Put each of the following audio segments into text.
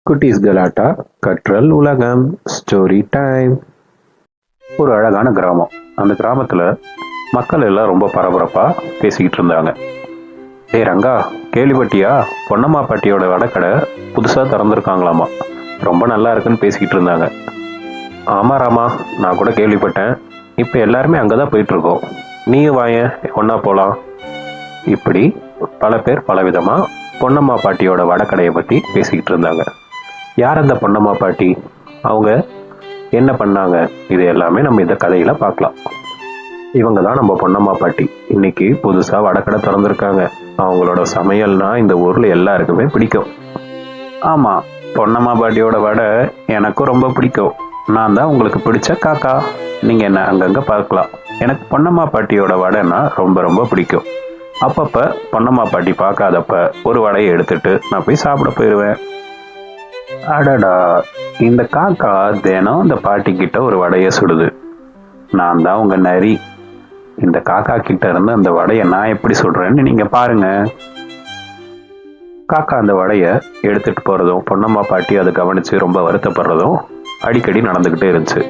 குட்டீஸ் கலாட்டா கற்றல் உலகம் ஸ்டோரி டைம். ஒரு அழகான கிராமம். அந்த கிராமத்துல மக்கள் எல்லாம் ரொம்ப பரபரப்பா பேசிக்கிட்டு இருந்தாங்க. ஏய் ரங்கா, கேள்விப்பட்டியா? பொன்னம்மா பாட்டியோட வடக்கடை புதுசா திறந்துருக்காங்களாமா. ரொம்ப நல்லா இருக்குன்னு பேசிக்கிட்டு இருந்தாங்க. ஆமா ராமா, நான் கூட கேள்விப்பட்டேன். இப்ப எல்லாருமே அங்கதான் போயிட்டு இருக்கோம். நீயும் வாயேன், ஒன்னா போலாம். இப்படி பல பேர் பலவிதமா பொன்னம்மா பாட்டியோட வடக்கடையை பத்தி பேசிக்கிட்டு இருந்தாங்க. யார் அந்த பொன்னம்மா பாட்டி? அவங்க என்ன பண்ணாங்க? இது எல்லாமே நம்ம இந்த கதையில பார்க்கலாம். இவங்க தான் நம்ம பொன்னம்மா பாட்டி. இன்னைக்கு புதுசா வடக்கடை திறந்திருக்காங்க. அவங்களோட சமையல்னா இந்த ஊர்ல எல்லாருக்குமே பிடிக்கும். ஆமா, பொன்னம்மா பாட்டியோட வடை எனக்கும் ரொம்ப பிடிக்கும். நான் தான் உங்களுக்கு பிடிச்ச காக்கா. நீங்க என்ன அங்கங்க பார்க்கலாம். எனக்கு பொன்னம்மா பாட்டியோட வடைன்னா ரொம்ப ரொம்ப பிடிக்கும். அப்பப்ப பொன்னம்மா பாட்டி பார்க்காதப்ப ஒரு வடையை எடுத்துட்டு நான் போய் சாப்பிட போயிடுவேன். அடடா, இந்த காக்கா தினம் இந்த பாட்டி கிட்ட ஒரு வடைய சுடுது. நான் தான் உங்க நரி. இந்த காக்கா கிட்ட இருந்து அந்த வடைய நான் எப்படி சுடுறேன்னு நீங்க பாருங்க. காக்கா அந்த வடைய எடுத்துட்டு போறதும் பொன்னம்மா பாட்டி அதை கவனிச்சு ரொம்ப வருத்தப்படுறதும் அடிக்கடி நடந்துகிட்டே இருந்துச்சு.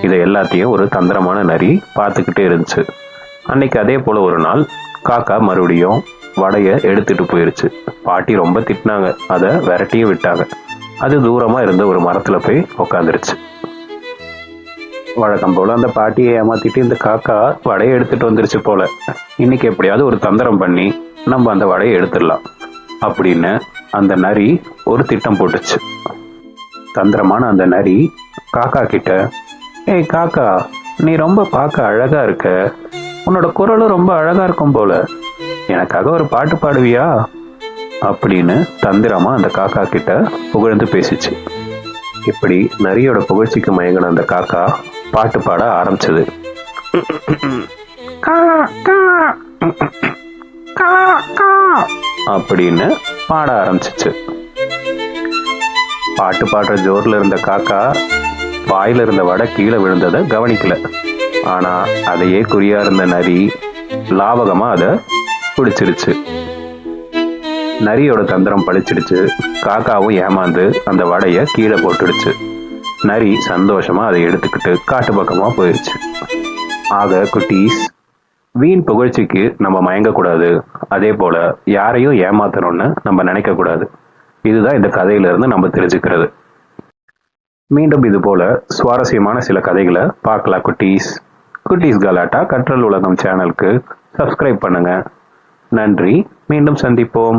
இதை எல்லாத்தையும் ஒரு தந்திரமான நரி பார்த்துக்கிட்டே இருந்துச்சு. அன்னைக்கு அதே போல ஒரு நாள் காக்கா மறுபடியும் வடைய எடுத்துட்டு போயிருச்சு. பாட்டி ரொம்ப திட்டினாங்க. அதை விரட்டியும் விட்டாங்க. அது தூரமா இருந்த ஒரு மரத்துல போய் உக்காந்துருச்சு. வழக்கம் போல அந்த பாட்டியை ஏமாத்திட்டு இந்த காக்கா வடையை எடுத்துட்டு வந்துருச்சு போல. இன்னைக்கு எப்படியாவது ஒரு தந்திரம் பண்ணி நம்ம அந்த வடையை எடுத்துடலாம் அப்படின்னு அந்த நரி ஒரு திட்டம் போட்டுச்சு. தந்திரமான அந்த நரி காக்கா கிட்ட, ஏய் காக்கா, நீ ரொம்ப பார்க்க அழகா இருக்க. உன்னோட குரலும் ரொம்ப அழகா இருக்கும் போல. எனக்காக ஒரு பாட்டு பாடுவியா அப்படின்னு தந்திரமா அந்த காக்கா கிட்ட புகழ்ந்து பேசிச்சு. இப்படி நரியோட புகழ்ச்சிக்கு மயங்கின அந்த காக்கா பாட்டு பாட ஆரம்பிச்சது. அப்படின்னு பாட ஆரம்பிச்சிச்சு. பாட்டு பாடுற ஜோர்ல இருந்த காக்கா வாயில இருந்த வடை கீழே விழுந்ததை கவனிக்கல. ஆனா அதையே குறியா இருந்த நரி லாவகமா அதை பிடிச்சிருச்சு. நரியோட தந்திரம் பழிச்சிடுச்சு. காக்காவும் ஏமாந்து அந்த வடைய கீழே போட்டுடுச்சு. நரி சந்தோஷமா அதை எடுத்துக்கிட்டு காட்டு பக்கமா போயிடுச்சு. ஆக குட்டீஸ், வீண் புகழ்ச்சிக்கு நம்ம மயங்கக்கூடாது. அதே போல யாரையும் ஏமாத்தணும்னு நம்ம நினைக்க கூடாது. இதுதான் இந்த கதையில இருந்து நம்ம தெரிஞ்சுக்கிறது. மீண்டும் இது போல சுவாரஸ்யமான சில கதைகளை பார்க்கலாம் குட்டீஸ். குட்டீஸ் கலாட்டா கற்றல் உலகம் சேனலுக்கு சப்ஸ்கிரைப் பண்ணுங்க. நன்றி. மீண்டும் சந்திப்போம்.